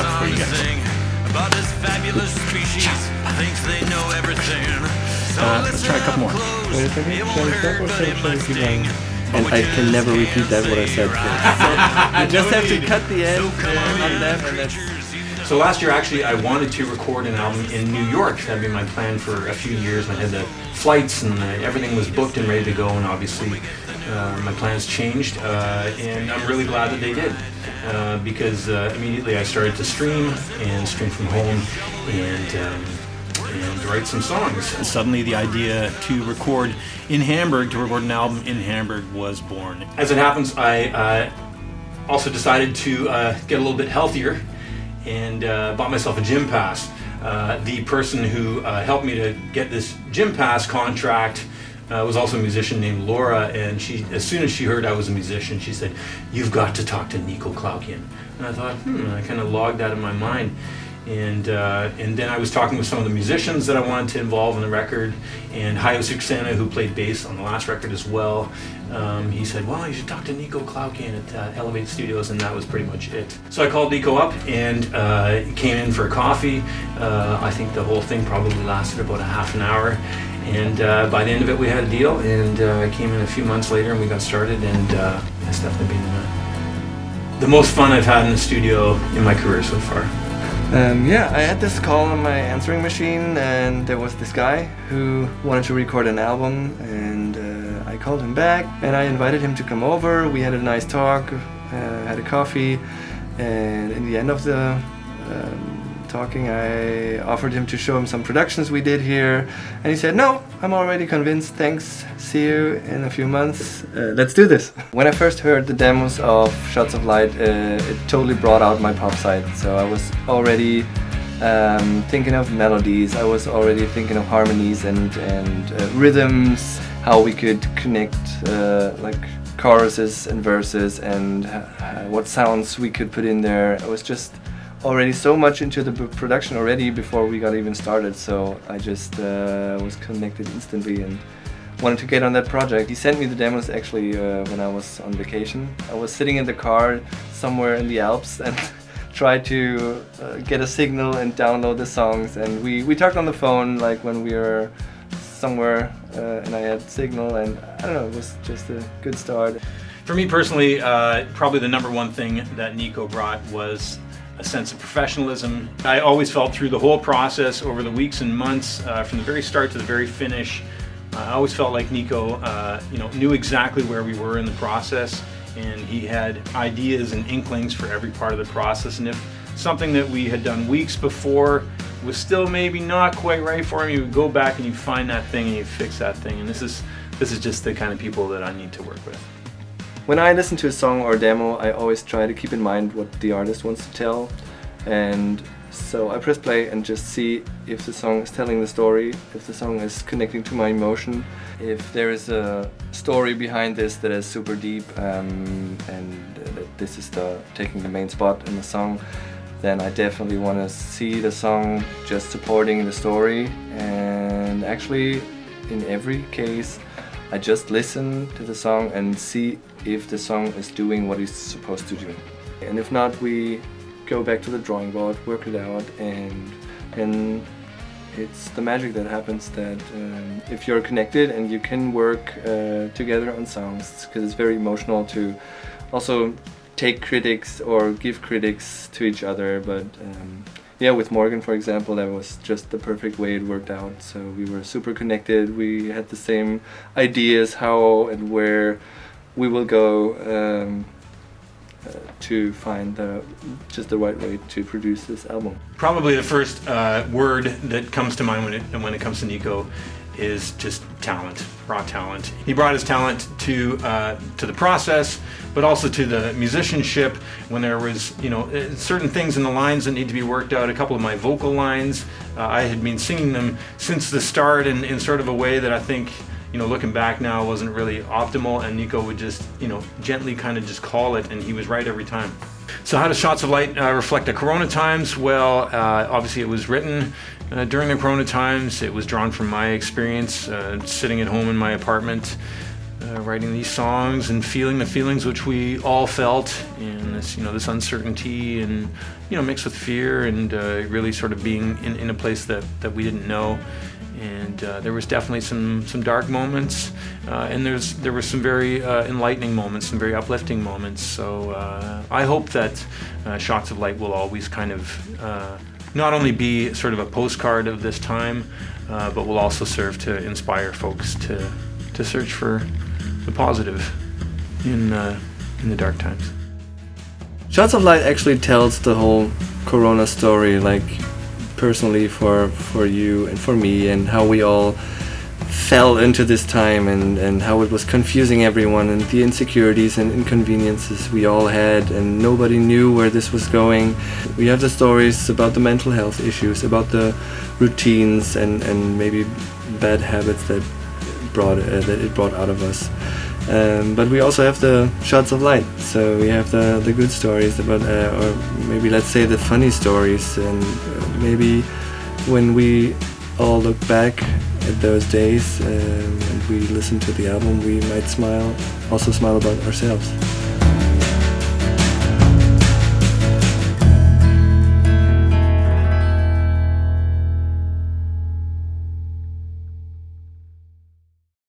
clap for you guys. About this fabulous species thinks they know everything. Let's try a couple more. Wait a second. Shall we stop or shall we keep going? And I can never repeat that what I said. So you just have to cut the end on that, and that's. So last year, actually, I wanted to record an album in New York. That'd been my plan for a few years. I had the flights and everything was booked and ready to go, and obviously my plans changed, and I'm really glad that they did, because immediately I started to stream from home and write some songs. Suddenly the idea to record in Hamburg, to record an album in Hamburg was born. As it happens, I also decided to get a little bit healthier and bought myself a gym pass. The person who helped me to get this gym pass contract was also a musician named Laura, and she, as soon as she heard I was a musician, she said, "You've got to talk to Nico Klaukien." And I thought, I kind of logged that in my mind. And then I was talking with some of the musicians that I wanted to involve in the record, and Hajo Cirksena, who played bass on the last record as well. He said, "Well, you should talk to Nico Klaukien at Elevate Studios," and that was pretty much it. So I called Nico up and came in for a coffee. I think the whole thing probably lasted about a half an hour, and by the end of it we had a deal, and I came in a few months later and we got started, and it's definitely been the most fun I've had in the studio in my career so far. I had this call on my answering machine, and there was this guy who wanted to record an album, and I called him back and I invited him to come over. We had a nice talk, had a coffee, and in the end of the talking I offered him to show him some productions we did here, and he said, "No, I'm already convinced, thanks, see you in a few months, let's do this." When I first heard the demos of Shots of Light, it totally brought out my pop side, so I was already thinking of melodies, I was already thinking of harmonies and rhythms, how we could connect like choruses and verses, and what sounds we could put in there. I was just already so much into the production already before we got even started, so I just was connected instantly and wanted to get on that project. He sent me the demos actually when I was on vacation. I was sitting in the car somewhere in the Alps and tried to get a signal and download the songs, and we talked on the phone like when we were somewhere and I had signal, and I don't know, it was just a good start. For me personally, probably the number one thing that Nico brought was a sense of professionalism. I always felt through the whole process, over the weeks and months, from the very start to the very finish, I always felt like Nico knew exactly where we were in the process, and he had ideas and inklings for every part of the process, and if something that we had done weeks before was still maybe not quite right for him, you would go back and you find that thing and you fix that thing, and this is just the kind of people that I need to work with. When I listen to a song or a demo, I always try to keep in mind what the artist wants to tell, and so I press play and just see if the song is telling the story, if the song is connecting to my emotion, if there is a story behind this that is super deep, and that this is taking the main spot in the song, then I definitely want to see the song just supporting the story. And actually, in every case, I just listen to the song and see if the song is doing what it's supposed to do. And if not, we go back to the drawing board, work it out, and it's the magic that happens, that if you're connected and you can work together on songs, because it's very emotional to also take critics or give critics to each other, but with Morgan, for example, that was just the perfect way it worked out. So we were super connected, we had the same ideas how and where we will go to find just the right way to produce this album. Probably the first word that comes to mind when it comes to Nico is just talent, raw talent. He brought his talent to the process, but also to the musicianship. When there was, certain things in the lines that need to be worked out. A couple of my vocal lines, I had been singing them since the start in sort of a way that I think, looking back now, wasn't really optimal, and Nico would just, gently kind of just call it, and he was right every time. So how does Shots of Light reflect the Corona times? Well, obviously it was written during the Corona times. It was drawn from my experience sitting at home in my apartment, writing these songs and feeling the feelings which we all felt, and this uncertainty, and mixed with fear, and really sort of being in a place that we didn't know. And there was definitely some dark moments, and there were some very enlightening moments, some very uplifting moments. So I hope that Shots of Light will always kind of not only be sort of a postcard of this time, but will also serve to inspire folks to search for the positive in the dark times. Shots of Light actually tells the whole Corona story, like personally for you and for me, and how we all fell into this time, and how it was confusing everyone, and the insecurities and inconveniences we all had, and nobody knew where this was going. We have the stories about the mental health issues, about the routines and maybe bad habits that it brought out of us. But we also have the shots of light. So we have the good stories about, or maybe let's say the funny stories. And maybe when we all look back at those days and we listen to the album, we might also smile about ourselves.